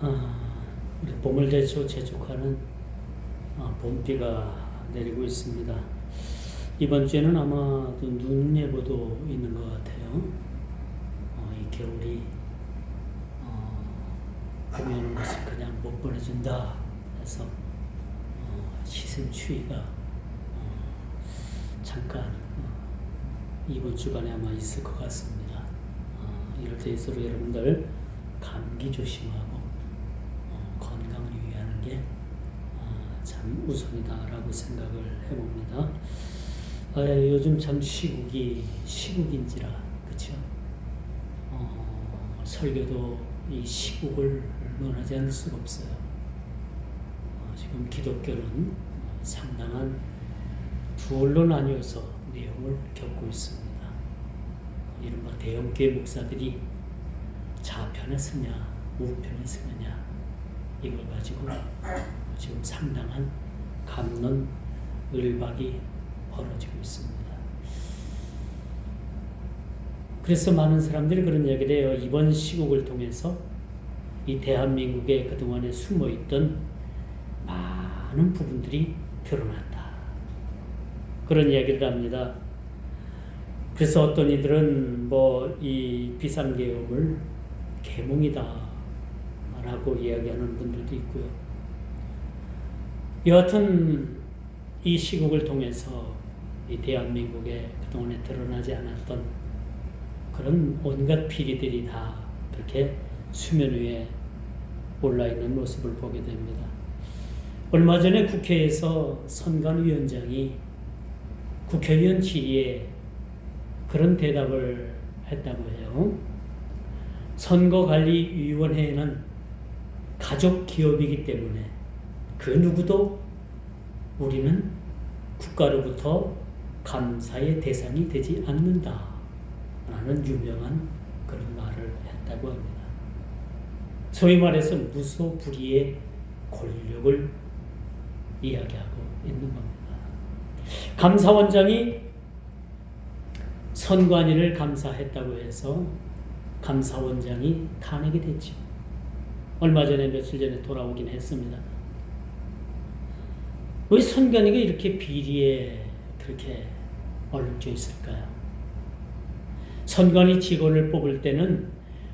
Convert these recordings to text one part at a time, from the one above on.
우리 봄을 재촉하는 봄비가 내리고 있습니다. 이번 주에는 아마 눈 예보도 있는 것 같아요. 이 겨울이 봄이 오는 것을 그냥 못 보내준다 해서 시샘 추위가 잠깐 이번 주간에 아마 있을 것 같습니다. 이럴 때일수록 여러분들 감기 조심하고 건강을 유의하는 게 참 우선이다라고 생각을 해봅니다. 요즘 참 시국인지라 그렇죠. 설교도 이 시국을 논하지 않을 수가 없어요. 지금 기독교는 상당한 둘로 나뉘어서 내용을 겪고 있습니다. 이른바 대형교회 목사들이 좌편에 서냐 우편에 서느냐 이걸 가지고 지금 상당한 갑론을박이 벌어지고 있습니다. 그래서 많은 사람들이 그런 이야기를 해요. 이번 시국을 통해서 이 대한민국에 그동안에 숨어있던 많은 부분들이 드러난다. 그런 이야기를 합니다. 그래서 어떤 이들은 이 비상계엄을 계몽이다 라고 이야기하는 분들도 있고요. 여하튼 이 시국을 통해서 이 대한민국에 그동안에 드러나지 않았던 그런 온갖 비리들이 다 그렇게 수면 위에 올라있는 모습을 보게 됩니다. 얼마 전에 국회에서 선관위원장이 국회의원 질의에 그런 대답을 했다고 해요. 선거관리위원회는 가족 기업이기 때문에 그 누구도 우리는 국가로부터 감사의 대상이 되지 않는다 라는 유명한 그런 말을 했다고 합니다. 소위 말해서 무소불위의 권력을 이야기하고 있는 겁니다. 감사원장이 선관위를 감사했다고 해서 감사원장이 탄핵이 됐죠. 얼마 전에 며칠 전에 돌아오긴 했습니다. 왜 선관위가 이렇게 비리에 그렇게 얼룩져 있을까요? 선관위 직원을 뽑을 때는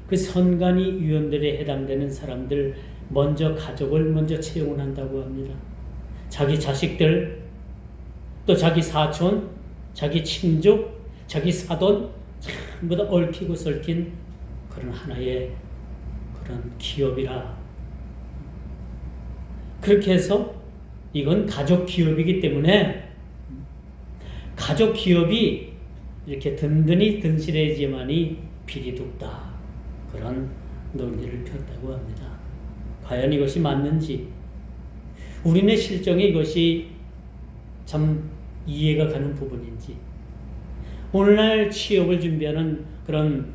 그 선관위 위원들에 해당되는 사람들 가족을 먼저 채용을 한다고 합니다. 자기 자식들, 또 자기 사촌, 자기 친족, 자기 사돈 전부 다 얽히고 설킨 그런 하나의 그런 기업이라. 그렇게 해서 이건 가족 기업이기 때문에 가족 기업이 이렇게 든든히 든실해지만이 비리도 없다. 그런 논리를 폈다고 합니다. 과연 이것이 맞는지, 우리네 실정에 이것이 참 이해가 가는 부분인지, 오늘날 취업을 준비하는 그런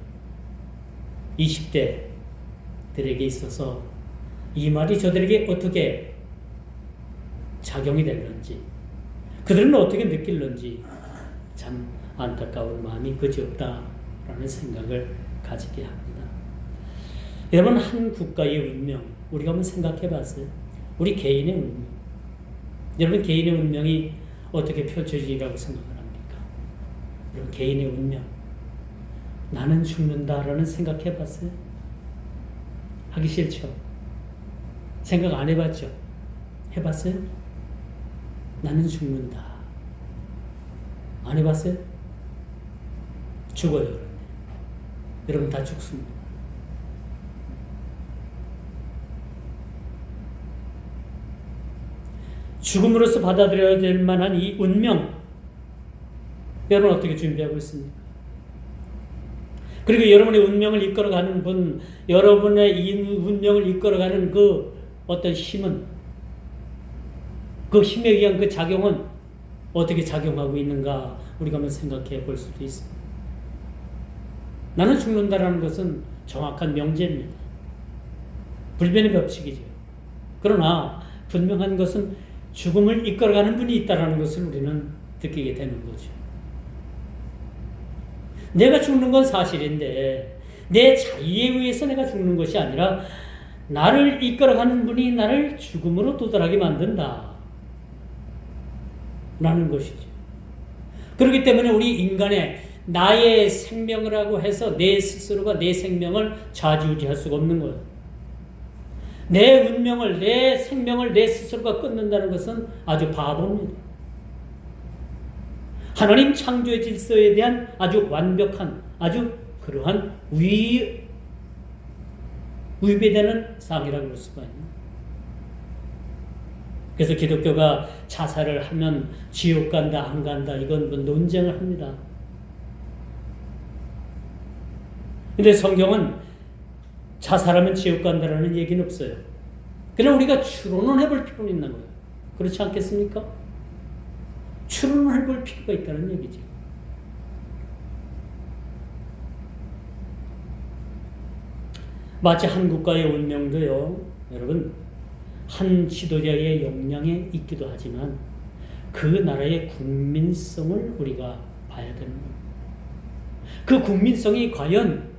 20대들에게 있어서 이 말이 저들에게 어떻게 작용이 될런지, 그들은 어떻게 느낄런지 참 안타까운 마음이 그지없다라는 생각을 가지게 합니다. 여러분, 한 국가의 운명 우리가 한번 생각해 봤어요? 우리 개인의 운명. 여러분, 개인의 운명이 어떻게 펼쳐지리라고 생각을 합니까? 여러분, 개인의 운명, 나는 죽는다라는 생각해 봤어요? 하기 싫죠? 생각 안 해봤죠? 해봤어요? 나는 죽는다. 안 해봤어요? 죽어요. 여러분 다 죽습니다. 죽음으로써 받아들여야 될 만한 이 운명, 여러분 어떻게 준비하고 있습니까? 그리고 여러분의 운명을 이끌어가는 분, 여러분의 이 운명을 이끌어가는 그 어떤 힘은, 그 힘에 의한 그 작용은 어떻게 작용하고 있는가 우리가 한번 생각해 볼 수도 있습니다. 나는 죽는다라는 것은 정확한 명제입니다. 불변의 법칙이죠. 그러나 분명한 것은 죽음을 이끌어가는 분이 있다는 것을 우리는 느끼게 되는 거죠. 내가 죽는 건 사실인데 내 자유에 의해서 내가 죽는 것이 아니라 나를 이끌어가는 분이 나를 죽음으로 도달하게 만든다. 라는 것이죠. 그렇기 때문에 우리 인간의 나의 생명이라고 해서 내 스스로가 내 생명을 좌지우지할 수가 없는 거예요. 내 운명을, 내 생명을 내 스스로가 끊는다는 것은 아주 바보입니다. 하나님 창조의 질서에 대한 아주 완벽한, 아주 그러한 위배되는 상이라고 볼 수가 있는. 그래서 기독교가 자살을 하면 지옥 간다, 안 간다, 이건 뭐 논쟁을 합니다. 근데 성경은 자살하면 지옥 간다라는 얘기는 없어요. 그냥 우리가 추론을 해볼 필요는 있는 거예요. 그렇지 않겠습니까? 추론을 해볼 필요가 있다는 얘기죠. 마치 한 국가의 운명도요, 여러분, 한 지도자의 역량에 있기도 하지만 그 나라의 국민성을 우리가 봐야 되는 겁니다. 그 국민성이 과연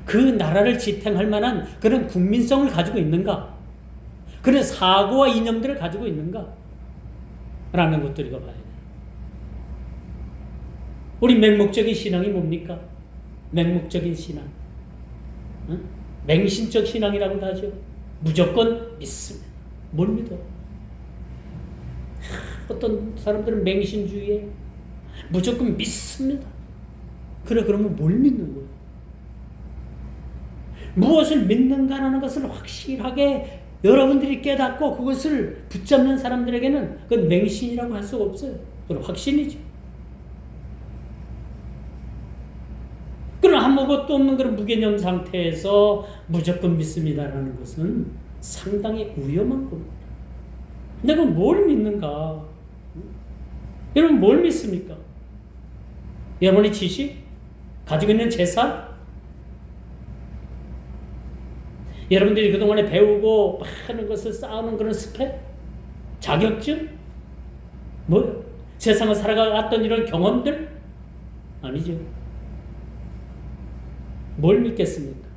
그 나라를 지탱할 만한 그런 국민성을 가지고 있는가? 그런 사고와 이념들을 가지고 있는가? 라는 것도 우리가 봐야 돼요. 우리 맹목적인 신앙이 뭡니까? 맹목적인 신앙. 맹신적 신앙이라고도 하죠. 무조건 믿습니다. 뭘 믿어? 어떤 사람들은 맹신주의에 무조건 믿습니다. 그래, 그러면 뭘 믿는 거예요? 무엇을 믿는가라는 것을 확실하게 여러분들이 깨닫고 그것을 붙잡는 사람들에게는 그건 맹신이라고 할 수가 없어요. 그건 확신이죠. 그러나 아무것도 없는 그런 무개념 상태에서 무조건 믿습니다라는 것은 상당히 위험한 겁니다. 내가 뭘 믿는가? 여러분 뭘 믿습니까? 여러분의 지식? 가지고 있는 재산? 여러분들이 그동안에 배우고 하는 것을 쌓아놓은 그런 스펙? 자격증? 뭐요? 세상을 살아갔던 이런 경험들? 아니죠. 뭘 믿겠습니까?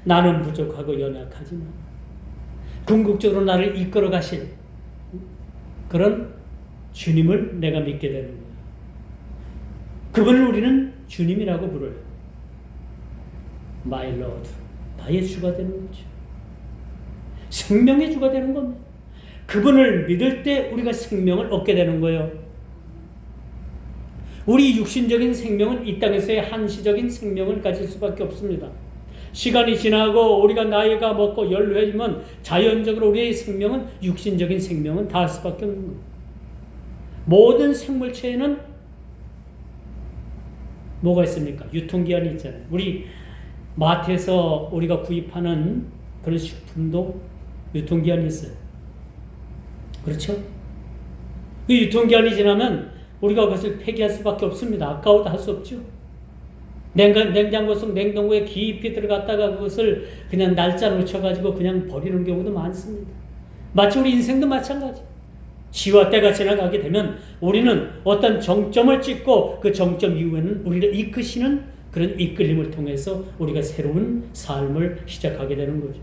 나는 부족하고 연약하지만 궁극적으로 나를 이끌어 가실 그런 주님을 내가 믿게 되는 거예요. 그분을 우리는 주님이라고 부르요. My Lord. 나의 주가 되는 거죠. 생명의 주가 되는 겁니다. 그분을 믿을 때 우리가 생명을 얻게 되는 거예요. 우리 육신적인 생명은 이 땅에서의 한시적인 생명을 가질 수밖에 없습니다. 시간이 지나고 우리가 나이가 먹고 연로해지면 자연적으로 우리의 생명은 육신적인 생명은 닿을 수밖에 없는 거예요. 모든 생물체에는 뭐가 있습니까? 유통기한이 있잖아요. 우리 마트에서 우리가 구입하는 그런 식품도 유통기한이 있어요. 그렇죠? 그 유통기한이 지나면 우리가 그것을 폐기할 수밖에 없습니다. 아까워도 할 수 없죠. 냉장고 속 냉동고에 깊이 들어갔다가 그것을 그냥 날짜 놓쳐가지고 그냥 버리는 경우도 많습니다. 마치 우리 인생도 마찬가지. 시와 때가 지나가게 되면 우리는 어떤 정점을 찍고 그 정점 이후에는 우리를 이끄시는 그런 이끌림을 통해서 우리가 새로운 삶을 시작하게 되는 거죠.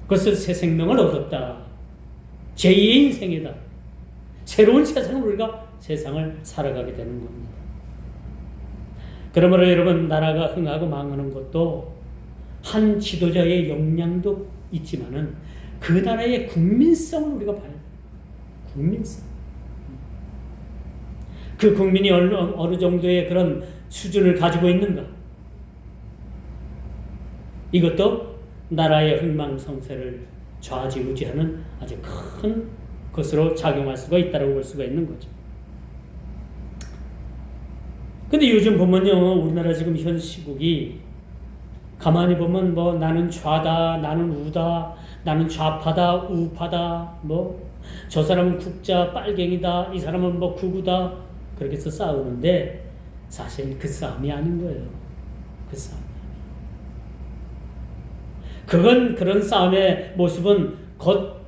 그것을 새 생명을 얻었다. 제2의 인생이다. 새로운 세상을 우리가 세상을 살아가게 되는 겁니다. 그러므로 여러분, 나라가 흥하고 망하는 것도 한 지도자의 역량도 있지만은 그 나라의 국민성을 우리가 봐야 돼요. 국민성. 그 국민이 어느 정도의 그런 수준을 가지고 있는가? 이것도 나라의 흥망성쇠를 좌지우지하는 아주 큰 것으로 작용할 수가 있다고 볼 수가 있는 거죠. 근데 요즘 보면요, 우리나라 지금 현 시국이 가만히 보면 뭐 나는 좌다, 나는 우다, 나는 좌파다, 우파다, 뭐 저 사람은 국자 빨갱이다, 이 사람은 뭐 구구다, 그렇게 해서 싸우는데 사실 그 싸움이 아닌 거예요. 그 싸움. 그런 싸움의 모습은 겉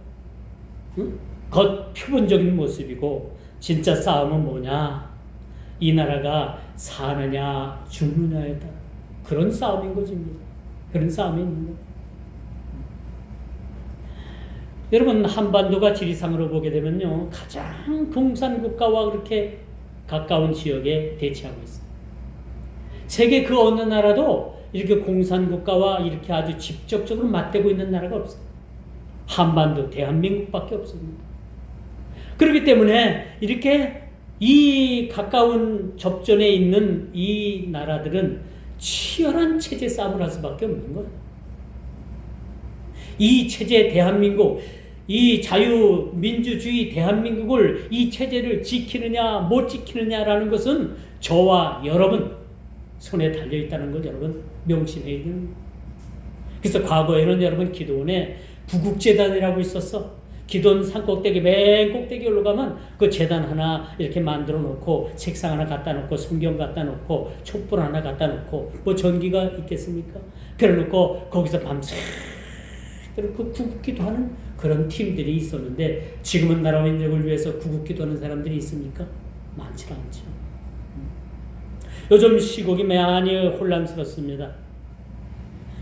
표본적인 모습이고 진짜 싸움은 뭐냐? 이 나라가 사느냐 죽느냐에 따라 그런 싸움인 거지. 그런 싸움이 있는 거예요. 여러분, 한반도가 지리상으로 보게 되면요, 가장 공산국가와 그렇게 가까운 지역에 대치하고 있어요. 세계 그 어느 나라도 이렇게 공산국가와 이렇게 아주 직접적으로 맞대고 있는 나라가 없어요. 한반도, 대한민국밖에 없습니다. 그렇기 때문에 이렇게 이 가까운 접전에 있는 이 나라들은 치열한 체제 싸움을 할 수밖에 없는 거예요. 이 체제 대한민국, 이 자유민주주의 대한민국을, 이 체제를 지키느냐 못 지키느냐라는 것은 저와 여러분 손에 달려있다는 걸 여러분 명심해야 됩니다. 그래서 과거에는 여러분 기도원에 구국재단이라고 있었어. 기도원 산꼭대기 맨 꼭대기 올라가면 그 재단 하나 이렇게 만들어 놓고 책상 하나 갖다 놓고 성경 갖다 놓고 촛불 하나 갖다 놓고 뭐 전기가 있겠습니까? 그래 놓고 거기서 밤새 그 구국기도 하는 그런 팀들이 있었는데 지금은 나라 민족을 위해서 구국기도 하는 사람들이 있습니까? 많지 않죠. 요즘 시국이 많이 혼란스럽습니다.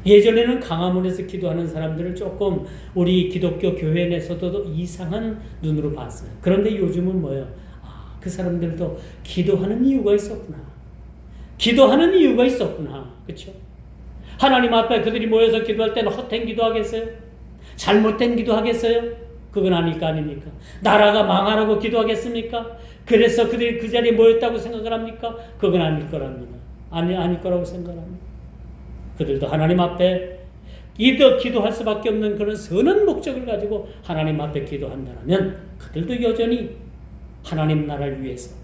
예전에는 강화문에서 기도하는 사람들을 조금 우리 기독교 교회 내에서도 이상한 눈으로 봤어요. 그런데 요즘은 뭐예요? 그 사람들도 기도하는 이유가 있었구나. 기도하는 이유가 있었구나. 그렇죠? 하나님 앞에 그들이 모여서 기도할 때는 헛된 기도하겠어요? 잘못된 기도하겠어요? 그건 아닐 거 아닙니까? 나라가 망하라고 기도하겠습니까? 그래서 그들이 그 자리에 모였다고 생각을 합니까? 그건 아닐 거랍니다. 아닐 거라고 생각합니다. 그들도 하나님 앞에 기도할 수밖에 없는 그런 선한 목적을 가지고 하나님 앞에 기도한다면 그들도 여전히 하나님 나라를 위해서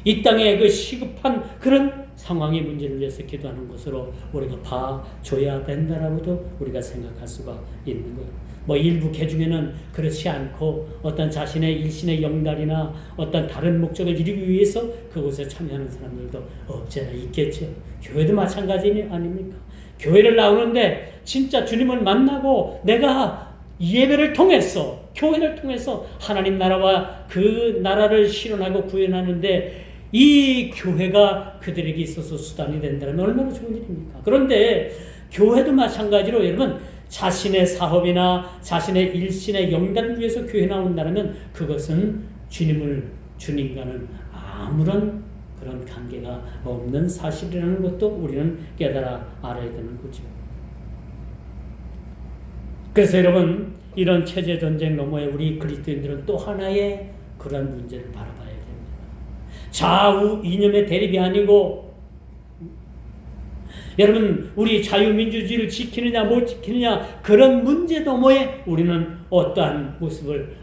이 땅의 그 시급한 그런 상황의 문제를 위해서 기도하는 것으로 우리가 봐줘야 된다라고도 우리가 생각할 수가 있는 거예요. 뭐 일부 개중에는 그렇지 않고 어떤 자신의 일신의 영달이나 어떤 다른 목적을 이루기 위해서 그곳에 참여하는 사람들도 없잖아 있겠죠. 교회도 마찬가지 아닙니까? 교회를 나오는데 진짜 주님을 만나고 내가 예배를 통해서 교회를 통해서 하나님 나라와 그 나라를 실현하고 구현하는데 이 교회가 그들에게 있어서 수단이 된다면 얼마나 좋은 일입니까? 그런데 교회도 마찬가지로 여러분 자신의 사업이나 자신의 일신의 영달을 위해서 교회 나온다면 그것은 주님과는 아무런 그런 관계가 없는 사실이라는 것도 우리는 깨달아 알아야 되는 거죠. 그래서 여러분 이런 체제 전쟁 너머에 우리 그리스도인들은 또 하나의 그런 문제를 바라봐야 됩니다. 좌우 이념의 대립이 아니고 여러분 우리 자유민주주의를 지키느냐 못 지키느냐 그런 문제 너머에 우리는 어떠한 모습을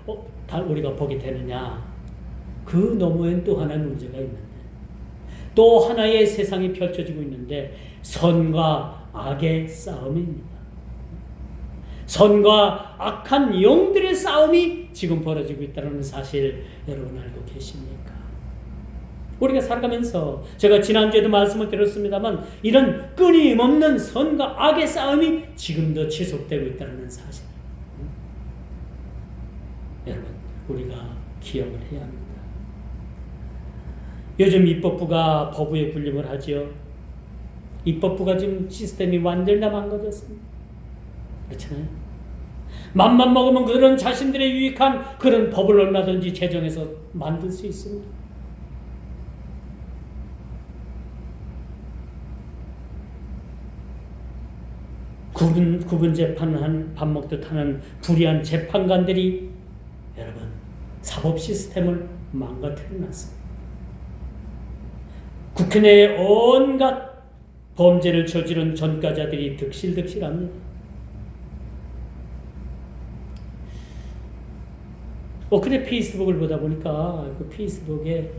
우리가 보게 되느냐 그 너머엔 또 하나의 문제가 있는데 또 하나의 세상이 펼쳐지고 있는데 선과 악의 싸움입니다. 선과 악한 영들의 싸움이 지금 벌어지고 있다는 사실 여러분 알고 계십니까? 우리가 살아가면서 제가 지난주에도 말씀을 드렸습니다만 이런 끊임없는 선과 악의 싸움이 지금도 지속되고 있다는 사실 여러분 우리가 기억을 해야 합니다. 요즘 입법부가 법부에 군림을 하지요. 입법부가 지금 시스템이 완전히 다 망가졌습니다. 그렇잖아요. 맘만 먹으면 그런 자신들의 유익한 그런 법을 얼마든지 제정해서 만들 수 있습니다. 구분 재판한 밥 먹듯 하는 불의한 재판관들이 여러분 사법 시스템을 망가뜨려 놨습니다. 국회 내에 온갖 범죄를 저지른 전과자들이 득실득실합니다. 엊그제 페이스북을 보다 보니까 그 페이스북에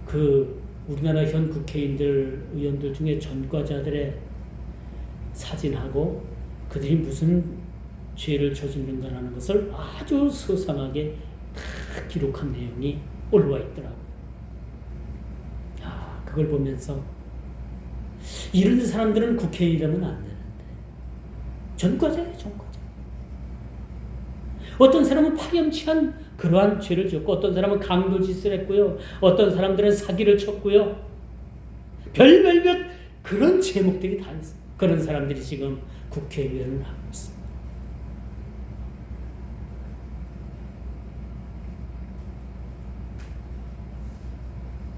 그 우리나라 현 국회의원들, 의원들 중에 전과자들의 사진하고 그들이 무슨 죄를 저지른가라는 것을 아주 소상하게 다 기록한 내용이 올라와 있더라고요. 그걸 보면서 이런 사람들은 국회의원이라면 안 되는데 전과자예요, 전과자. 어떤 사람은 파렴치한 그러한 죄를 지었고 어떤 사람은 강도짓을 했고요. 어떤 사람들은 사기를 쳤고요. 별별별 그런 제목들이 다 있어요. 그런 사람들이 지금 국회의원을 하고 있습니다.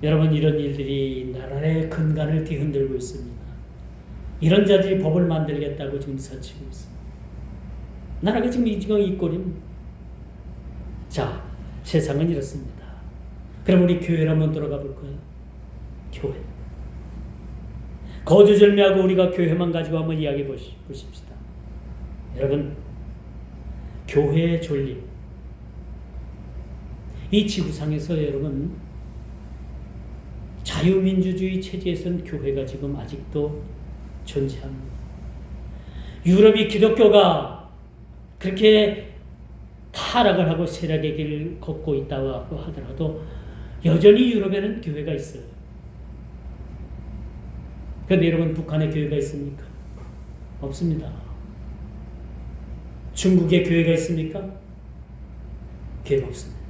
여러분, 이런 일들이 나라의 근간을 뒤흔들고 있습니다. 이런 자들이 법을 만들겠다고 지금 서치고 있습니다. 나라가 지금 이 꼴입니다. 자, 세상은 이렇습니다. 그럼 우리 교회를 한번 돌아가 볼까요? 교회. 거두절미하고 우리가 교회만 가지고 한번 이야기해 보십시다. 여러분, 교회의 존립. 이 지구상에서 여러분, 자유민주주의 체제에서는 교회가 지금 아직도 존재합니다. 유럽이 기독교가 그렇게 타락을 하고 세락의 길을 걷고 있다고 하더라도 여전히 유럽에는 교회가 있어요. 그런데 여러분, 북한에 교회가 있습니까? 없습니다. 중국에 교회가 있습니까? 교회가 없습니다.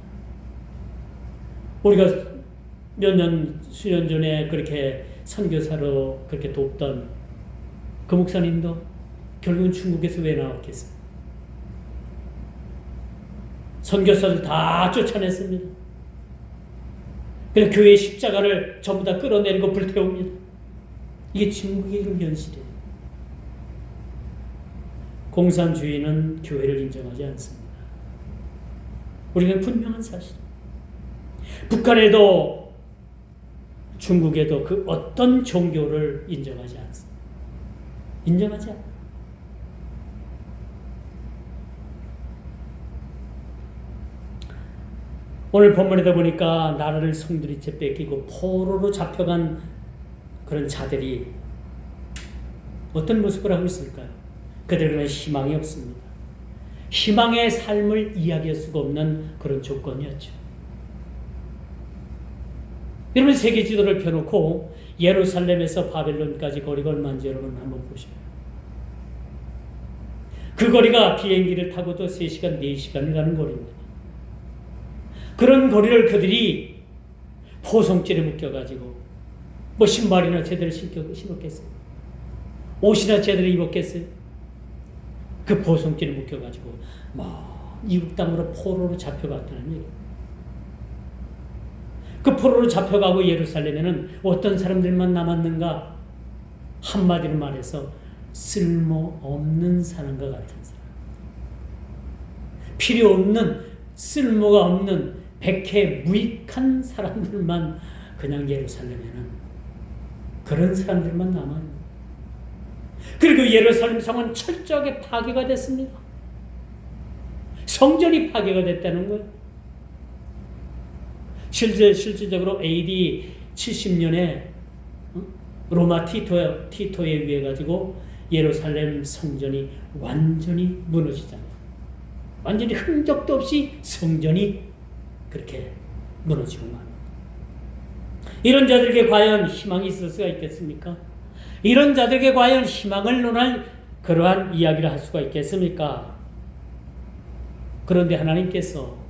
우리가 수년 전에 그렇게 선교사로 그렇게 돕던 그 목사님도 결국은 중국에서 왜 나왔겠어요? 선교사들 다 쫓아냈습니다. 그래서 교회의 십자가를 전부 다 끌어내리고 불태웁니다. 이게 중국의 그런 현실이에요. 공산주의는 교회를 인정하지 않습니다. 우리는 분명한 사실. 북한에도 중국에도 그 어떤 종교를 인정하지 않습니다. 인정하지 않습니다. 오늘 본문에다 보니까 나라를 송두리째 뺏기고 포로로 잡혀간 그런 자들이 어떤 모습을 하고 있을까요? 그들은 희망이 없습니다. 희망의 삶을 이야기할 수가 없는 그런 조건이었죠. 여러분, 세계 지도를 펴놓고 예루살렘에서 바벨론까지 거리가 얼마인지 여러분 한번 보셔요. 그 거리가 비행기를 타고도 3시간, 4시간을 가는 거리입니다. 그런 거리를 그들이 포송줄에 묶여가지고 뭐 신발이나 제대로 신었겠어요? 옷이나 제대로 입었겠어요? 그 포송줄에 묶여가지고 막 이국 땅으로 포로로 잡혀갔다는 얘기예요. 그 포로로 잡혀가고 예루살렘에는 어떤 사람들만 남았는가? 한마디로 말해서 쓸모없는 사람과 같은 사람. 필요 없는, 쓸모가 없는 백해 무익한 사람들만 그냥 예루살렘에는 그런 사람들만 남아요. 그리고 예루살렘 성은 철저하게 파괴가 됐습니다. 성전이 파괴가 됐다는 거예요. 실질적으로 AD 70년에 로마 티토에 의해 가지고 예루살렘 성전이 완전히 무너지잖아요. 완전히 흔적도 없이 성전이 그렇게 무너지고 맙니다. 이런 자들에게 과연 희망이 있을 수가 있겠습니까? 이런 자들에게 과연 희망을 논할 그러한 이야기를 할 수가 있겠습니까? 그런데 하나님께서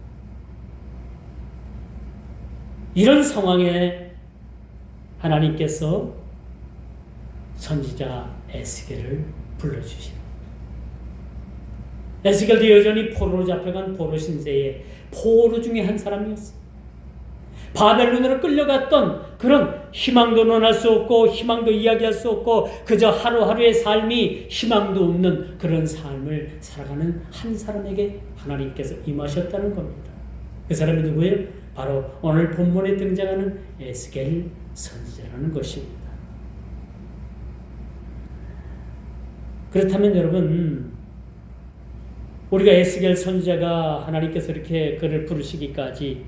이런 상황에 하나님께서 선지자 에스겔을 불러주십니다. 에스겔도 여전히 포로로 잡혀간 포로 신세의 포로 중에 한 사람이었어요. 바벨론으로 끌려갔던 그런 희망도 논할 수 없고 희망도 이야기할 수 없고 그저 하루하루의 삶이 희망도 없는 그런 삶을 살아가는 한 사람에게 하나님께서 임하셨다는 겁니다. 그 사람이 누구예요? 바로 오늘 본문에 등장하는 에스겔 선지자라는 것입니다. 그렇다면 여러분, 우리가 에스겔 선지자가 하나님께서 이렇게 그를 부르시기까지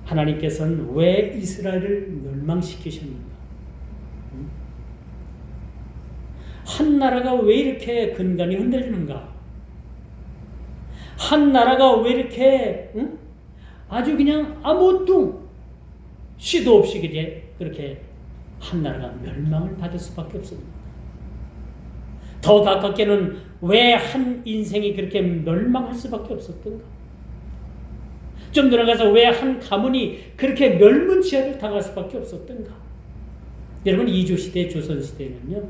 하나님께서는 왜 이스라엘을 멸망시키셨는가? 한 나라가 왜 이렇게 근간이 흔들리는가? 한 나라가 왜 이렇게 아주 그냥 아무것도 시도 없이 그렇게 한 나라가 멸망을 받을 수밖에 없습니다. 더 가깝게는 왜 한 인생이 그렇게 멸망할 수밖에 없었던가? 좀 들어가서 왜 한 가문이 그렇게 멸문지하를 당할 수밖에 없었던가? 여러분, 이조시대, 조선시대는요,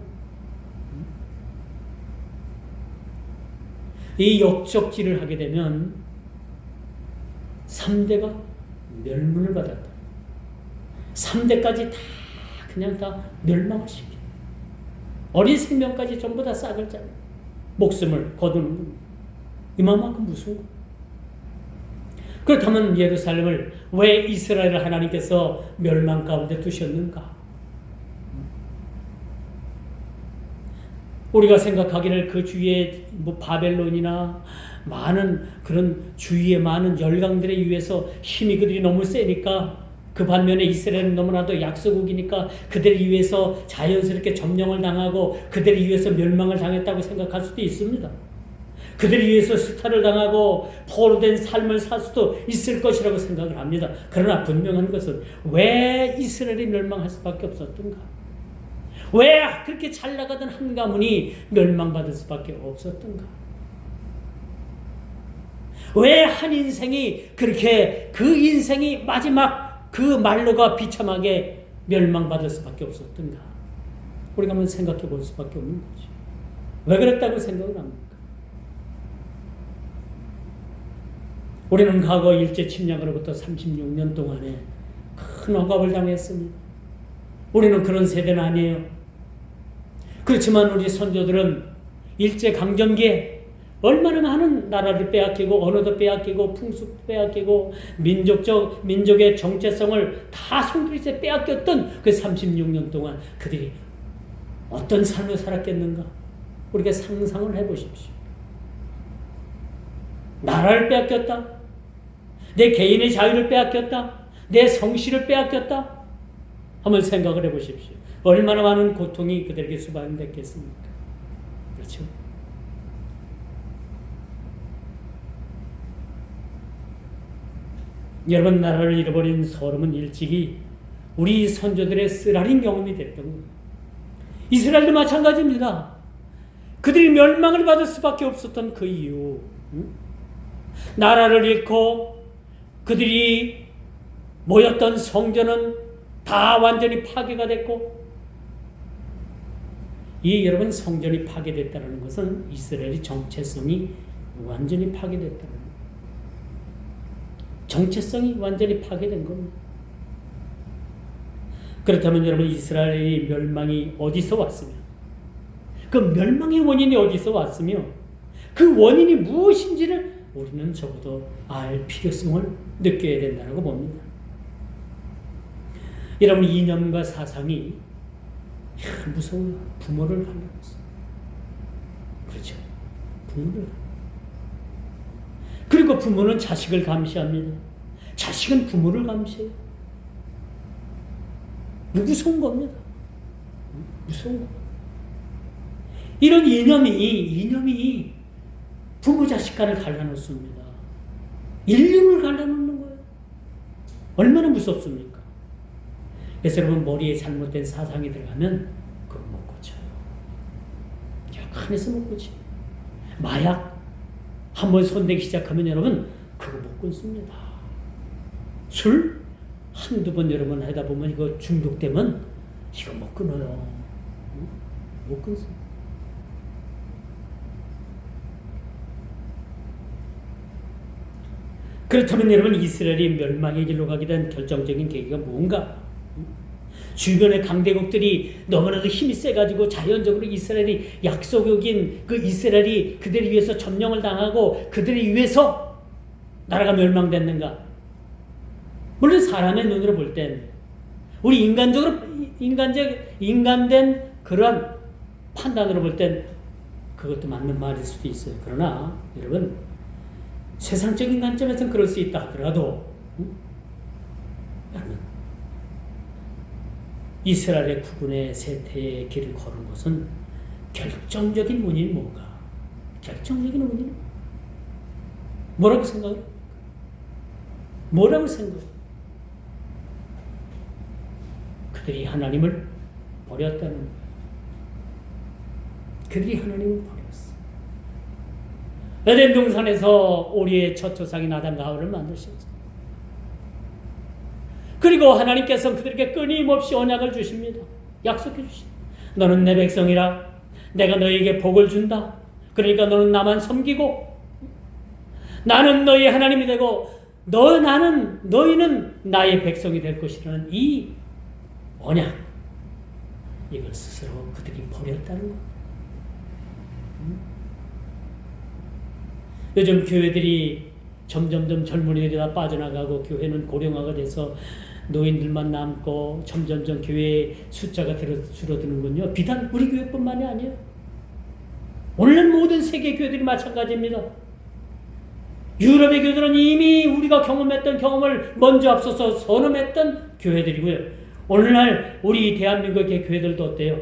이 역적질을 하게 되면 3대가 멸문을 받았다. 3대까지 다 그냥 다 멸망을 시켜. 어린 생명까지 전부 다 싹을 잘라 목숨을 거두는 겁니다. 이만큼 무서운 거. 그렇다면 예루살렘을 왜 이스라엘을 하나님께서 멸망 가운데 두셨는가? 우리가 생각하기를 그 주위에 바벨론이나 많은 그런 주위에 많은 열강들에 의해서 힘이 그들이 너무 세니까, 그 반면에 이스라엘은 너무나도 약소국이니까 그들에 의해서 자연스럽게 점령을 당하고 그들에 의해서 멸망을 당했다고 생각할 수도 있습니다. 그들에 의해서 수탈을 당하고 포로된 삶을 살 수도 있을 것이라고 생각을 합니다. 그러나 분명한 것은 왜 이스라엘이 멸망할 수밖에 없었던가? 왜 그렇게 잘 나가던 한 가문이 멸망받을 수밖에 없었던가? 왜 한 인생이 그렇게 그 인생이 마지막 그 말로가 비참하게 멸망받을 수밖에 없었던가? 우리가 한번 생각해 볼 수밖에 없는 거죠. 왜 그랬다고 생각을 합니까? 우리는 과거 일제 침략으로부터 36년 동안에 큰 억압을 당했습니다. 우리는 그런 세대는 아니에요. 그렇지만 우리 선조들은 일제 강점기에 얼마나 많은 나라를 빼앗기고 언어도 빼앗기고 풍습도 빼앗기고 민족의 정체성을 다 손들이째 빼앗겼던 그 36년 동안 그들이 어떤 삶을 살았겠는가? 우리가 상상을 해보십시오. 나라를 빼앗겼다. 내 개인의 자유를 빼앗겼다. 내 성실을 빼앗겼다. 한번 생각을 해보십시오. 얼마나 많은 고통이 그들에게 수반됐겠습니까? 그렇죠? 여러분, 나라를 잃어버린 소름은 일찍이 우리 선조들의 쓰라린 경험이 됐던 겁니다. 이스라엘도 마찬가지입니다. 그들이 멸망을 받을 수밖에 없었던 그 이유, 나라를 잃고 그들이 모였던 성전은 다 완전히 파괴가 됐고, 이 여러분 성전이 파괴됐다는 것은 이스라엘의 정체성이 완전히 파괴됐다는 겁니다. 정체성이 완전히 파괴된 겁니다. 그렇다면 여러분, 이스라엘의 멸망이 어디서 왔으며, 그 멸망의 원인이 어디서 왔으며, 그 원인이 무엇인지를 우리는 적어도 알 필요성을 느껴야 된다고 봅니다. 여러분, 이념과 사상이 무서워요. 부모를 갈라놨어요. 그렇죠. 부모를. 그리고 부모는 자식을 감시합니다. 자식은 부모를 감시해요. 무서운 겁니다. 무서운 거. 이런 이념이 부모 자식 간을 갈라놓습니다. 인륜을 갈라놓는 거예요. 얼마나 무섭습니까? 그래서 여러분, 머리에 잘못된 사상이 들어가면 그거 못 고쳐요. 약간에서 못 고쳐요. 마약 한번 손대기 시작하면 여러분 그거 못 끊습니다. 술 한두 번 여러 번 하다 보면 이거 중독되면 이거 못 끊어요. 못 끊습니다. 그렇다면 여러분, 이스라엘이 멸망의 길로 가게 된 결정적인 계기가 뭔가? 주변의 강대국들이 너무나도 힘이 세가지고 자연적으로 이스라엘이 약소국인 그 이스라엘이 그들을 위해서 점령을 당하고 그들을 위해서 나라가 멸망됐는가? 물론 사람의 눈으로 볼 땐, 우리 인간된 그런 판단으로 볼 땐 그것도 맞는 말일 수도 있어요. 그러나 여러분, 세상적인 관점에서는 그럴 수 있다 하더라도 여러분, 이스라엘의 구군의 쇠퇴의 길을 걸은 것은 결정적인 원인이 뭔가? 결정적인 원인은 뭐라고 생각해요? 뭐라고 생각해요? 그들이 하나님을 버렸다는 거예요. 그들이 하나님을 버렸어. 에덴 동산에서 우리의 첫 조상인 아담과 하와를 만드셨죠. 그리고 하나님께서 그들에게 끊임없이 언약을 주십니다. 약속해 주십니다. 너는 내 백성이라. 내가 너에게 복을 준다. 그러니까 너는 나만 섬기고 나는 너희 하나님이 되고 너희는 나의 백성이 될 것이라는 이 언약, 이걸 스스로 그들이 버렸다는 거. 요즘 교회들이 점점점 젊은이들이 다 빠져나가고 교회는 고령화가 돼서 노인들만 남고 점점점 교회의 숫자가 줄어드는군요. 비단 우리 교회뿐만이 아니에요. 오늘날 모든 세계 교회들이 마찬가지입니다. 유럽의 교회들은 이미 우리가 경험했던 경험을 먼저 앞서서 선언했던 교회들이고요. 오늘날 우리 대한민국의 교회들도 어때요?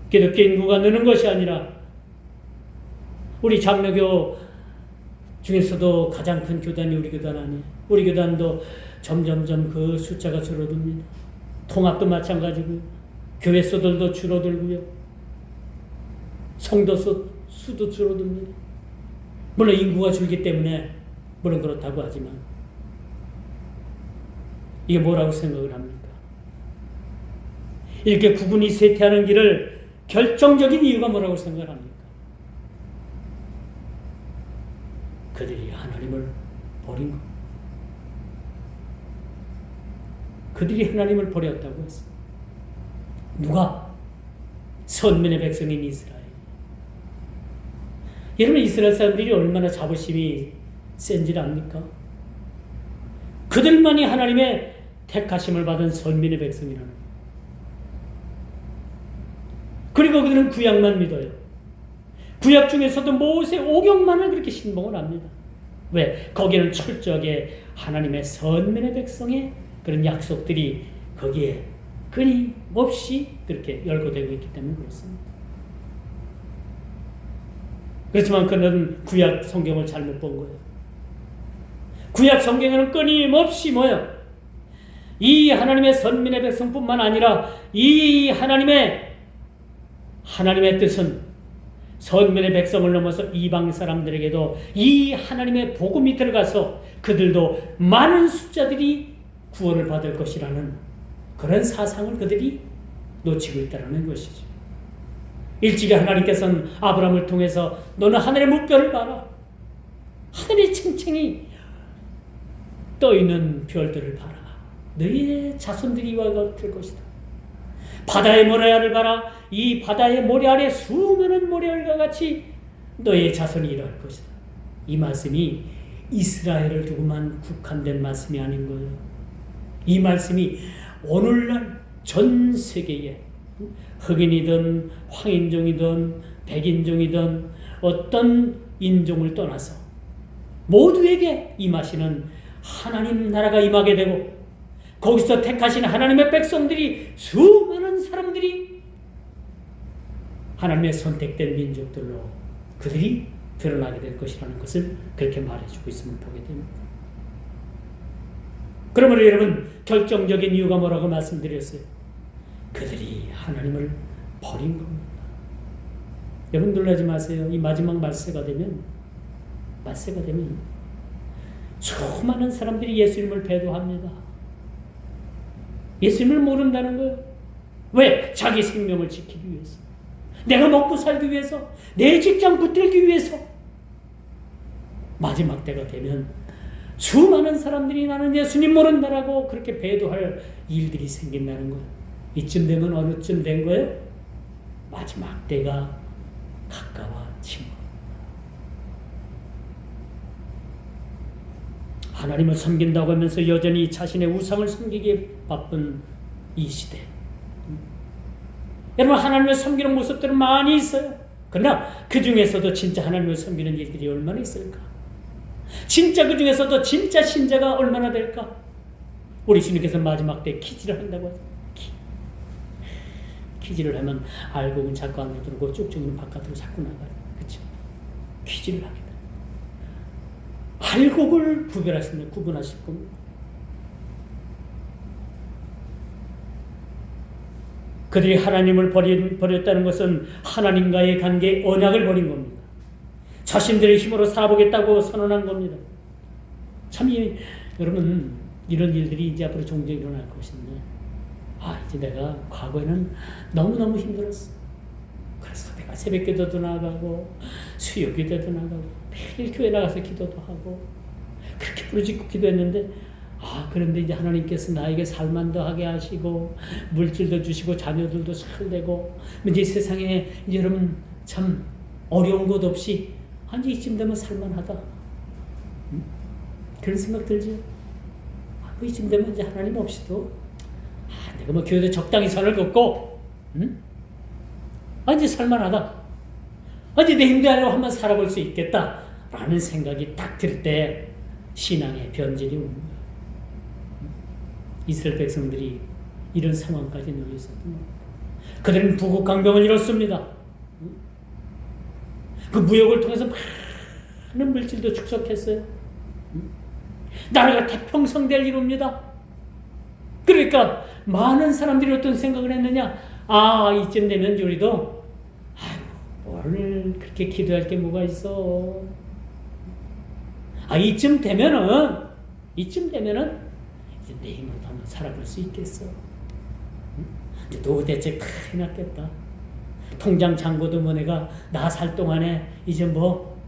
기독교 인구가 느는 것이 아니라 우리 장로교 중에서도 가장 큰 교단이 우리 교단 아니에요. 우리 교단도 점점점 그 숫자가 줄어듭니다. 통합도 마찬가지고요. 교회 수들도 줄어들고요. 성도 수도 줄어듭니다. 물론 인구가 줄기 때문에 물론 그렇다고 하지만 이게 뭐라고 생각을 합니까? 이렇게 구분이 쇠퇴하는 길을 결정적인 이유가 뭐라고 생각을 합니까? 그들이 하나님을 버린 것. 그들이 하나님을 버렸다고 했어요. 누가? 선민의 백성인 이스라엘. 여러분, 이스라엘 사람들이 얼마나 자부심이 센지 압니까? 그들만이 하나님의 택하심을 받은 선민의 백성이라는 거예요. 그리고 그들은 구약만 믿어요. 구약 중에서도 모세 오경만을 그렇게 신봉을 합니다. 왜? 거기는 철저하게 하나님의 선민의 백성의 그런 약속들이 거기에 끊임없이 그렇게 열거되고 있기 때문에 그렇습니다. 그렇지만 그는 구약 성경을 잘못 본 거예요. 구약 성경에는 끊임없이 뭐예요? 이 하나님의 선민의 백성뿐만 아니라 이 하나님의 뜻은 선민의 백성을 넘어서 이방 사람들에게도 이 하나님의 복음이 들어가서 그들도 많은 숫자들이 구원을 받을 것이라는 그런 사상을 그들이 놓치고 있다는 것이죠. 일찍이 하나님께서는 아브라함을 통해서 너는 하늘의 물결을 봐라. 하늘의 층층이 떠있는 별들을 봐라. 너희의 자손들이 이와 같을 것이다. 바다의 모래알을 봐라. 이 바다의 모래알에 수많은 모래알과 같이 너의 자손이 일어날 것이다. 이 말씀이 이스라엘을 두고만 국한된 말씀이 아닌 거예요. 이 말씀이 오늘날 전 세계에 흑인이든 황인종이든 백인종이든 어떤 인종을 떠나서 모두에게 임하시는 하나님 나라가 임하게 되고 거기서 택하신 하나님의 백성들이 수많은 사람들이 하나님의 선택된 민족들로 그들이 드러나게 될 것이라는 것을 그렇게 말해주고 있음을 보게 됩니다. 그러므로 여러분 결정적인 이유가 뭐라고 말씀드렸어요? 그들이 하나님을 버린 겁니다. 여러분 놀라지 마세요. 이 마지막 말세가 되면 수많은 사람들이 예수님을 배도합니다. 예수님을 모른다는 거예요. 왜? 자기 생명을 지키기 위해서, 내가 먹고 살기 위해서, 내 직장 붙들기 위해서. 마지막 때가 되면 수많은 사람들이 나는 예수님 모른다라고 그렇게 배도할 일들이 생긴다는 거예요. 이쯤 되면 어느쯤 된 거예요? 마지막 때가 가까워진 거예요. 하나님을 섬긴다고 하면서 여전히 자신의 우상을 섬기기에 바쁜 이 시대. 여러분 하나님을 섬기는 모습들은 많이 있어요. 그러나 그 중에서도 진짜 하나님을 섬기는 일들이 얼마나 있을까? 진짜 그 중에서도 진짜 신자가 얼마나 될까? 우리 주님께서 마지막 때 키질을 한다고 하죠. 키질을 하면 알곡은 자꾸 안으로 들어오고 쭉쭉이는 바깥으로 자꾸 나가요. 그렇죠? 키질을 하게 돼. 알곡을 구분하실 겁니다. 그들이 하나님을 버렸다는 것은 하나님과의 관계 언약을 버린 겁니다. 자신들의 힘으로 살아보겠다고 선언한 겁니다. 참 여러분 이런 일들이 이제 앞으로 종종 일어날 것인데 이제 내가 과거에는 너무너무 힘들었어. 그래서 내가 새벽기도도 나가고 수요기도도 나가고 매일 교회 나가서 기도도 하고 그렇게 부르짖고 기도했는데 그런데 이제 하나님께서 나에게 살만도 하게 하시고 물질도 주시고 자녀들도 잘 되고 이제 세상에 이제 여러분 참 어려운 것 없이 이제 이쯤 되면 살만하다. 그런 생각 들죠? 이쯤 되면 이제 하나님 없이도 내가 뭐 교회도 적당히 선을 긋고 이제 살만하다. 이제 내 힘대로 한번 살아볼 수 있겠다 라는 생각이 딱 들 때 신앙의 변질이 옵니다. 이스라엘 백성들이 이런 상황까지 놓였어도 그들은 부국강병을 이뤘습니다. 그 무역을 통해서 많은 물질도 축적했어요. 나라가 태평성대를 이룹니다. 그러니까 많은 사람들이 어떤 생각을 했느냐? 이쯤 되면 우리도 뭘 그렇게 기도할 게 뭐가 있어? 이쯤 되면은 이제 내 힘으로 한번 살아볼 수 있겠어. 이제 도대체 큰일 났겠다. 통장 잔고도 뭐 내가 나 살 동안에 이제 뭐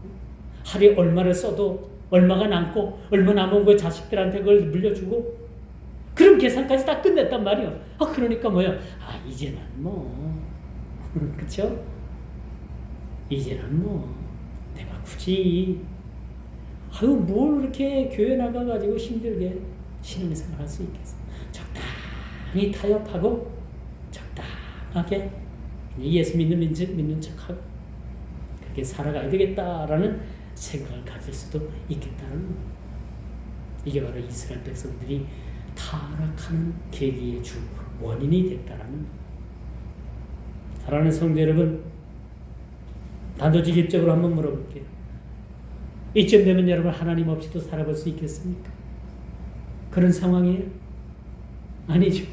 하루에 얼마를 써도 얼마가 남고 얼마 남은 거 자식들한테 그걸 물려주고 그런 계산까지 다 끝냈단 말이요. 그러니까 뭐야? 이제는 뭐 그쵸? 이제는 뭐 내가 굳이 뭘 그렇게 교회 나가가지고 힘들게 신앙생활 할 수 있겠어? 적당히 타협하고 적당하게 예수 믿는 척하고 그렇게 살아가야 되겠다라는 생각을 가질 수도 있겠다는 거예요. 이게 바로 이스라엘 백성들이 타락하는 계기의 주 원인이 됐다라는 거예요. 사랑하는 성도 여러분, 단도직입적으로 한번 물어볼게요. 이쯤 되면 여러분 하나님 없이도 살아볼 수 있겠습니까? 그런 상황이에요? 아니죠.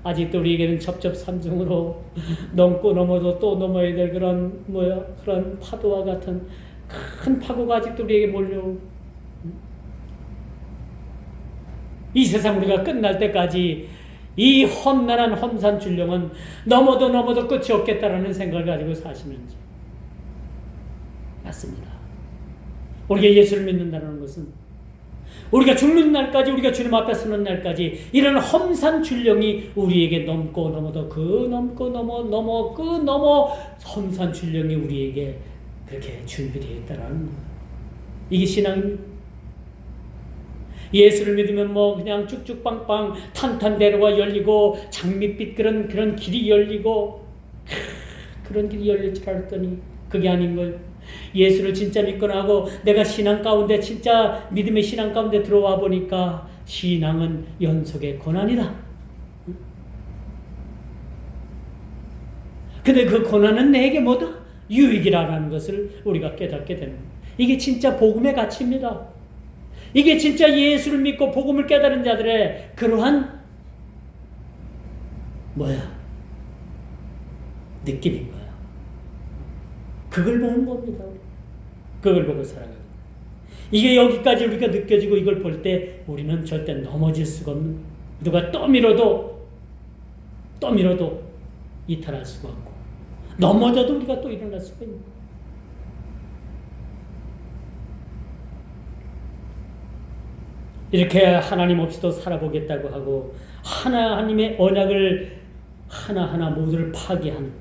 아직도 우리에게는 첩첩산중으로 넘고 넘어도 또 넘어야 될 그런 파도와 같은 큰 파도가 아직도 우리에게 몰려오고 이 세상 우리가 끝날 때까지 이 험난한 험산출령은 넘어도 끝이 없겠다라는 생각을 가지고 사시는지. 맞습니다. 우리가 예수를 믿는다는 것은 우리가 죽는 날까지, 우리가 주님 앞에 서는 날까지 이런 험산출령이 우리에게 넘고 넘어도 험산출령이 우리에게 그렇게 준비되어 있다는 거예요. 이게 신앙입니다. 예수를 믿으면 뭐 그냥 쭉쭉빵빵 탄탄대로가 열리고 장밋빛 그런 길이 열리고 그런 길이 열릴 줄 알았더니 그게 아닌 거예요. 예수를 진짜 믿고 나고 내가 신앙 가운데 진짜 믿음의 신앙 가운데 들어와 보니까 신앙은 연속의 고난이다. 근데 그 고난은 내게 뭐다? 유익이라는 것을 우리가 깨닫게 되는 거예요. 이게 진짜 복음의 가치입니다. 이게 진짜 예수를 믿고 복음을 깨달은 자들의 그러한 느낌인 거야. 그걸 보는 겁니다. 그걸 보고 살아가는. 이게 여기까지 우리가 느껴지고 이걸 볼 때 우리는 절대 넘어질 수가 없는, 누가 떠밀어도 이탈할 수가 없고 넘어져도 우리가 또 일어날 수가 있는. 이렇게 하나님 없이도 살아보겠다고 하고 하나님의 언약을 하나하나 모두를 파괴한,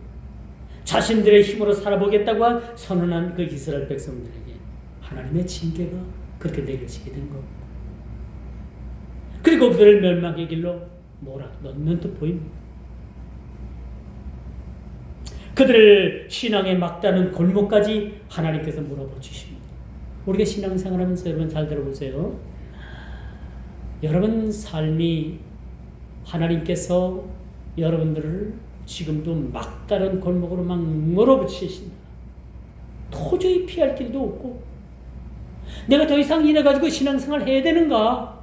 자신들의 힘으로 살아보겠다고 한 선언한 그 이스라엘 백성들에게 하나님의 징계가 그렇게 내려지게 된 겁니다. 그리고 그들을 멸망의 길로 몰아넣는 듯 보입니다. 그들을 신앙의 막다른 골목까지 하나님께서 몰아붙이십니다. 우리가 신앙생활하면서 여러분 잘 들어보세요. 여러분 삶이 하나님께서 여러분들을 지금도 막다른 골목으로 막 몰아붙이신다. 도저히 피할 길도 없고 내가 더 이상 이래가지고 신앙생활 해야 되는가?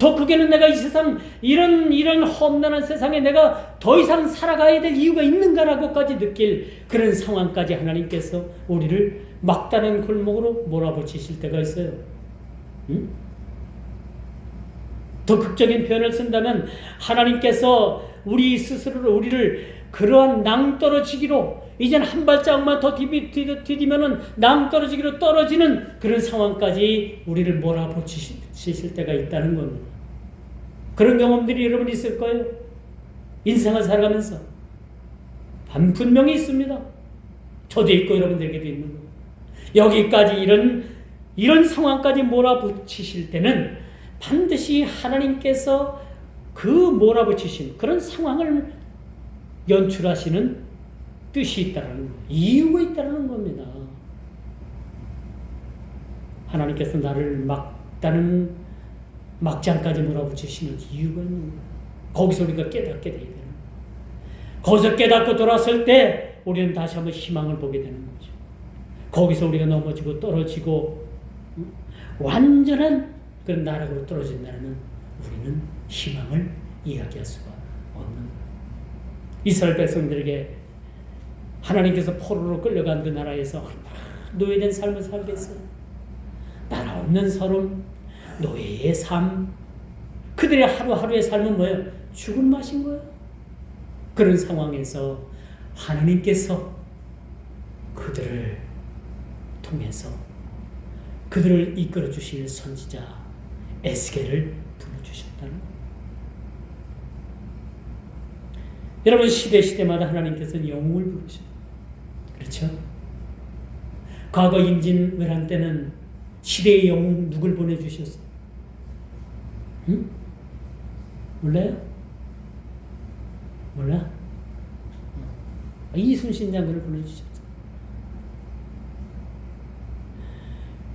더 크게는 내가 이 세상 이런 험난한 세상에 내가 더 이상 살아가야 될 이유가 있는가라고까지 느낄 그런 상황까지 하나님께서 우리를 막다른 골목으로 몰아붙이실 때가 있어요. 응? 더 극적인 표현을 쓴다면 하나님께서 우리 스스로를 우리를 그러한 낭떠러지기로 이젠 한 발자국만 더 디디면은 낭떠러지기로 떨어지는 그런 상황까지 우리를 몰아붙이실 때가 있다는 겁니다. 그런 경험들이 여러분 있을 거예요. 인생을 살아가면서 분명히 있습니다. 저도 있고 여러분들에게도 있는 거예요. 여기까지 이런 상황까지 몰아붙이실 때는 반드시 하나님께서 그 몰아붙이신 그런 상황을 연출하시는 뜻이 있다는 거예요. 이유가 있다는 겁니다. 하나님께서 나를 막장까지 몰아붙이시는 이유가 있는 거예요. 거기서 우리가 깨닫게 되게 되는 거예요. 거기서 깨닫고 돌아설 때 우리는 다시 한번 희망을 보게 되는 거죠. 거기서 우리가 넘어지고 떨어지고 완전한 그런 나락으로 떨어진다면 우리는 희망을 이야기할 수가 없는 거예요. 이스라엘 백성들에게 하나님께서 포로로 끌려간 그 나라에서 노예된 삶을 살게 했어요. 나라 없는 서름, 노예의 삶, 그들의 하루하루의 삶은 뭐예요? 죽은 맛인 거예요. 그런 상황에서 하나님께서 그들을 통해서 그들을 이끌어 주실 선지자 에스겔을 불러주셨다는 거예요. 여러분, 시대마다 하나님께서는 영웅을 부르셔요. 그렇죠? 과거 임진왜란 때는 시대의 영웅 누굴 보내주셨어요? 응? 몰라요? 몰라? 이순신 장군을 보내주셨어요.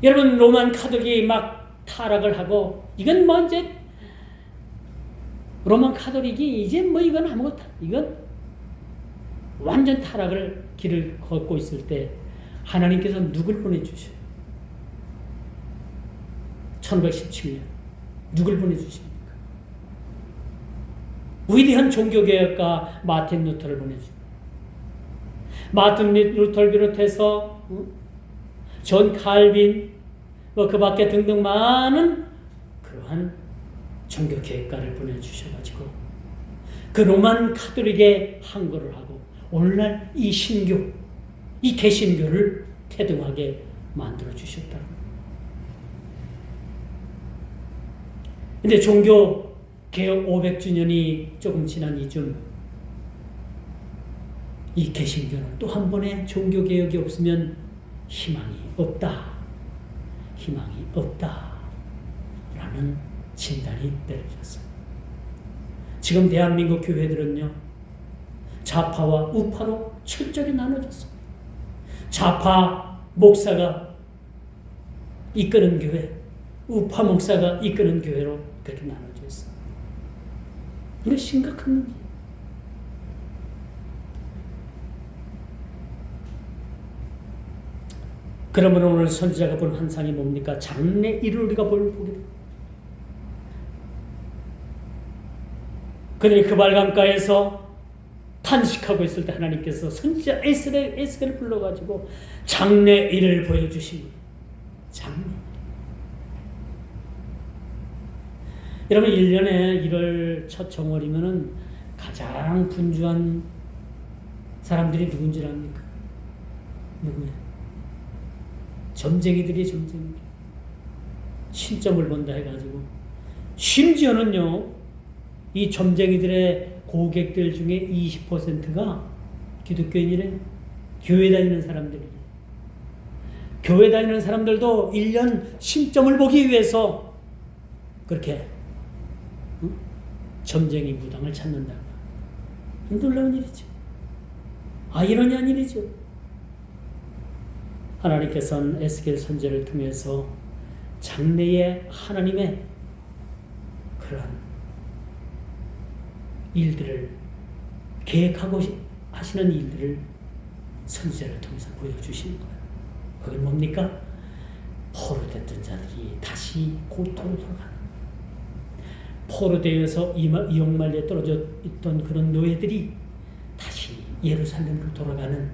여러분, 로만 카톨릭이 막 타락을 하고 이건 뭐 이제 로만 카톨릭이 이제 뭐 이건 아무것도 이건 완전 타락을 길을 걷고 있을 때 하나님께서 누굴 보내주셔요? 1517년 누굴 보내주십니까? 위대한 종교개혁가 마틴 루터를 보내주십니다. 마틴 루터를 비롯해서 존 칼빈 뭐 그 밖에 등등 많은 그러한 종교개혁가를 보내주셔가지고 그 로만 카톨릭에 항거를 하고 오늘날 이 신교, 이 개신교를 태동하게 만들어주셨다. 근데 종교 개혁 500주년이 조금 지난 이쯤 이 개신교는 또 한 번의 종교 개혁이 없으면 희망이 없다. 희망이 없다. 라는 진단이 내려졌어요. 지금 대한민국 교회들은요, 좌파와 우파로 철저히 나눠졌어요. 좌파 목사가 이끄는 교회, 우파 목사가 이끄는 교회로 그렇게 나눠져 있어요. 이거 심각한 문제예요. 그러면 오늘 선지자가 본 환상이 뭡니까? 장래일을 우리가 보게 됩니다. 그들이 그 발강가에서 탄식하고 있을 때 하나님께서 선지자 에스겔을 불러가지고 장래일을 보여주신 장래. 여러분, 1년에 1월 첫 정월이면은 가장 분주한 사람들이 누군지 압니까? 누구예요? 점쟁이들이 점쟁이들. 신점을 본다 해가지고. 심지어는요, 이 점쟁이들의 고객들 중에 20%가 기독교인이래. 교회 다니는 사람들이래. 교회 다니는 사람들도 1년 신점을 보기 위해서 그렇게 점쟁이 무당을 찾는다. 놀라운 일이죠. 아이러니한 일이죠. 하나님께서는 에스겔 선지자를 통해서 장래의 하나님의 그런 일들을 계획하고 하시는 일들을 선지자를 통해서 보여주시는 거예요. 그건 뭡니까? 포로됐던 자들이 다시 고통으로 돌아가는, 포로되어서 이용말리에 떨어져 있던 그런 노예들이 다시 예루살렘으로 돌아가는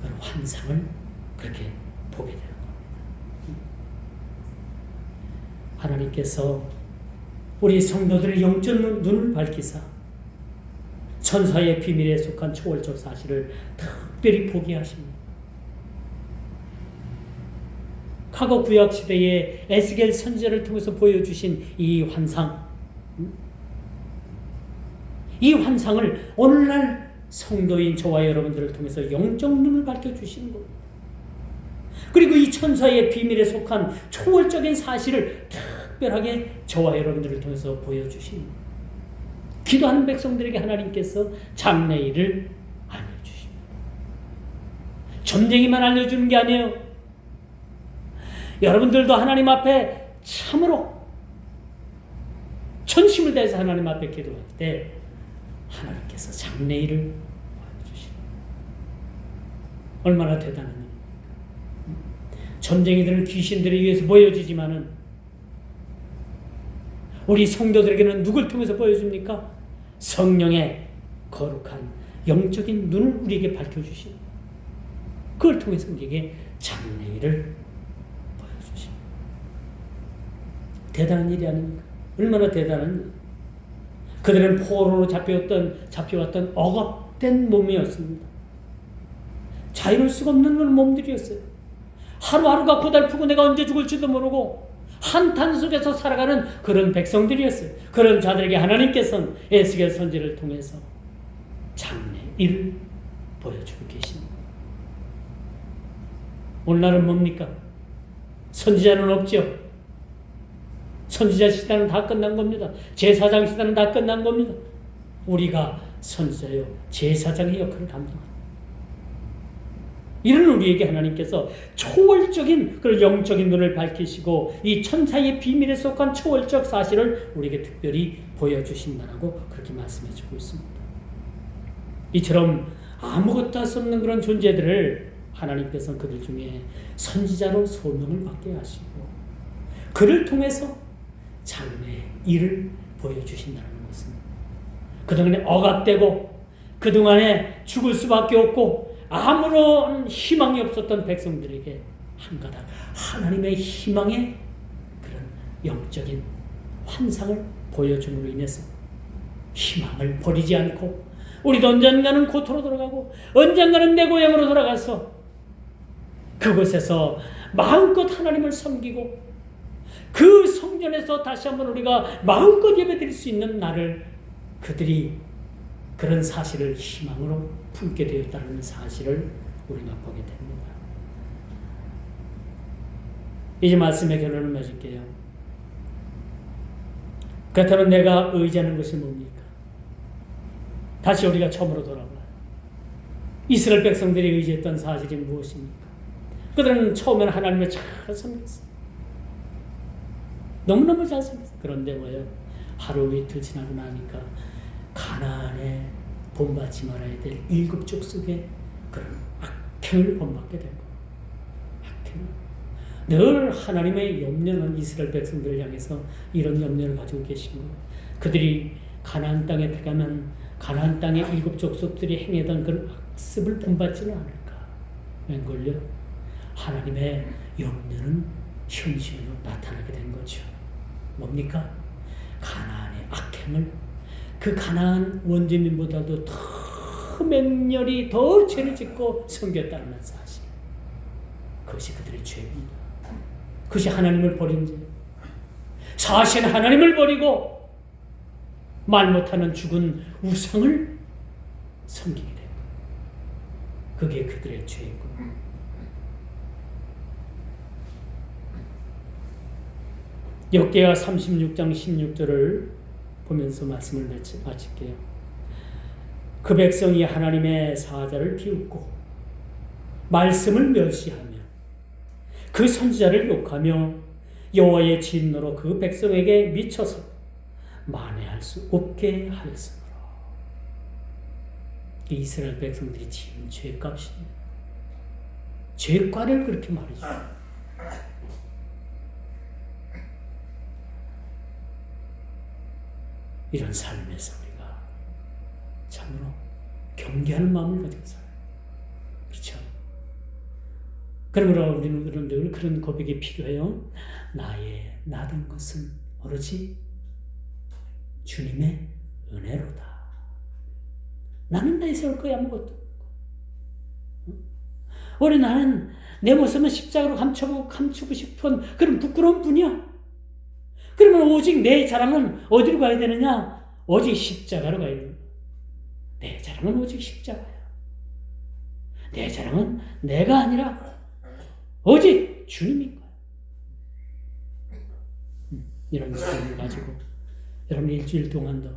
그런 환상을 그렇게 보게 되는 겁니다. 하나님께서 우리 성도들의 영적 눈을 밝히사 천사의 비밀에 속한 초월적 사실을 다 특별히 포기하십니다. 과거 구약 시대에 에스겔 선지자를 통해서 보여주신 이 환상, 이 환상을 오늘날 성도인 저와 여러분들을 통해서 영적 눈을 밝혀주시는 겁니다. 그리고 이 천사의 비밀에 속한 초월적인 사실을 특별하게 저와 여러분들을 통해서 보여주시는 겁니다. 기도하는 백성들에게 하나님께서 장래일을 알려주십니다. 점쟁이만 알려주는 게 아니에요. 여러분들도 하나님 앞에 참으로 전심을 다해서 하나님 앞에 기도할 때 하나님께서 장래일을 보여주십니다. 얼마나 대단한 일입니까? 점쟁이들은 귀신들에 의해서 보여주지만은 우리 성도들에게는 누굴 통해서 보여줍니까? 성령의 거룩한 영적인 눈을 우리에게 밝혀주십니다. 그걸 통해서 우리에게 장래일을 보여주십니다. 대단한 일이 아닙니까? 얼마나 대단한 일. 그들은 포로로 잡혀왔던 억압된 몸이었습니다. 자유로울 수가 없는 그런 몸들이었어요. 하루하루가 고달프고 내가 언제 죽을지도 모르고 한탄 속에서 살아가는 그런 백성들이었어요. 그런 자들에게 하나님께서는 에스겔 선지를 통해서 장래일을 보여주고 계십니다. 오늘날은 뭡니까? 선지자는 없죠. 선지자 시대는 다 끝난 겁니다. 제사장 시대는 다 끝난 겁니다. 우리가 선지자요 제사장의 역할을 감당합니다. 이런 우리에게 하나님께서 초월적인 그런 영적인 눈을 밝히시고 이 천사의 비밀에 속한 초월적 사실을 우리에게 특별히 보여주신다라고 그렇게 말씀해주고 있습니다. 이처럼 아무것도 할 수 없는 그런 존재들을 하나님께서는 그들 중에 선지자로 소명을 받게 하시고 그를 통해서 장래일을 보여주신다는 것입니다. 그동안에 억압되고 그동안에 죽을 수밖에 없고 아무런 희망이 없었던 백성들에게 한 가닥 하나님의 희망의 그런 영적인 환상을 보여줌으로 인해서 희망을 버리지 않고 우리도 언젠가는 고토로 돌아가고 언젠가는 내 고향으로 돌아가서 그곳에서 마음껏 하나님을 섬기고 그 성전에서 다시 한번 우리가 마음껏 예배드릴 수 있는 날을 그들이 그런 사실을 희망으로 품게 되었다는 사실을 우리가 보게 됩니다. 이제 말씀의 결론을 맺을게요. 그렇다면 내가 의지하는 것이 뭡니까? 다시 우리가 처음으로 돌아봐요. 이스라엘 백성들이 의지했던 사실이 무엇입니까? 그들은 처음에는 하나님을 잘 섬겼어요. 너무너무 잘 섬겼어요. 그런데 뭐예요? 하루 이틀 지나고 나니까 가나안에 본받지 말아야 될 7 족속의 그런 악행을 본받게 된 거예요. 악행. 늘 하나님의 염려는 이스라엘 백성들을 향해서 이런 염려를 가지고 계신 거예요. 그들이 가나안 땅에 들어가면 가나안 땅의 7 족속들이 행하던 그런 악습을 본받지는 않을까. 웬걸요? 하나님의 염려는 현실로 나타나게 된 거죠. 뭡니까? 가나안의 악행을 그 가나안 원주민보다도 더 맹렬히 더 죄를 짓고 섬겼다는 사실. 그것이 그들의 죄입니다. 그것이 하나님을 버린 죄. 사실 하나님을 버리고 말 못하는 죽은 우상을 섬기게 된 거예요. 그게 그들의 죄이고. 역대하 36장 16절을 보면서 말씀을 마칠게요. 그 백성이 하나님의 사자를 비웃고 말씀을 멸시하며 그 선지자를 욕하며 여호와의 진노로 그 백성에게 미쳐서 만회할 수 없게 하였으므로. 이스라엘 백성들이 지은 죄값입니다. 죄과를 그렇게 말해줘요. 이런 삶에서 우리가 참으로 경계하는 마음을 가지고 살아요. 그렇죠? 그러므로 우리는 늘 그런 고백이 필요해요. 나의 나된 것은 오로지 주님의 은혜로다. 나는 내 세울 거야 아무것도. 우리 나는 내 모습은 십자가로 감추고 싶은 그런 부끄러운 분이야. 그러면 오직 내 자랑은 어디로 가야 되느냐? 오직 십자가로 가야 됩니다. 내 자랑은 오직 십자가야. 내 자랑은 내가 아니라 오직 주님인 거야. 이런 믿음을 가지고 여러분 일주일 동안도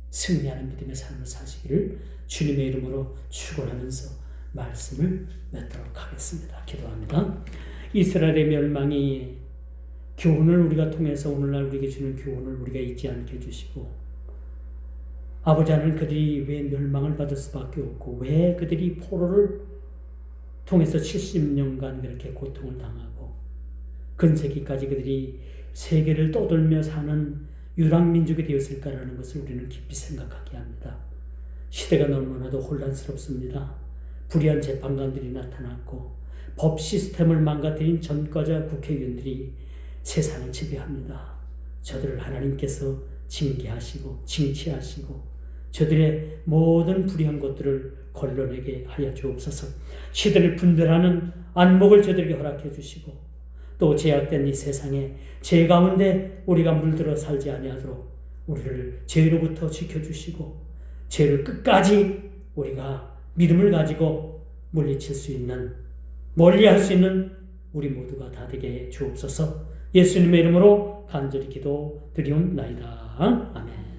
승리하는 믿음의 삶을 사시기를 주님의 이름으로 축원하면서 말씀을 맺도록 하겠습니다. 기도합니다. 이스라엘의 멸망이 교훈을 우리가 통해서 오늘날 우리에게 주는 교훈을 우리가 잊지 않게 해주시고, 아버지 하나님, 그들이 왜 멸망을 받을 수밖에 없고 왜 그들이 포로를 통해서 70년간 그렇게 고통을 당하고 근세기까지 그들이 세계를 떠돌며 사는 유랑민족이 되었을까라는 것을 우리는 깊이 생각하게 합니다. 시대가 너무나도 혼란스럽습니다. 불의한 재판관들이 나타났고 법 시스템을 망가뜨린 전과자 국회의원들이 세상을 지배합니다. 저들을 하나님께서 징계하시고 징치하시고 저들의 모든 불의한 것들을 걸러내게 하여 주옵소서. 시대를 분별하는 안목을 저들에게 허락해 주시고, 또 제약된 이 세상에 죄 가운데 우리가 물들어 살지 아니하도록 우리를 죄로부터 지켜주시고, 죄를 끝까지 우리가 믿음을 가지고 물리칠 수 있는, 멀리할 수 있는 우리 모두가 다 되게 해 주옵소서. 예수님의 이름으로 간절히 기도드리옵나이다. 아멘.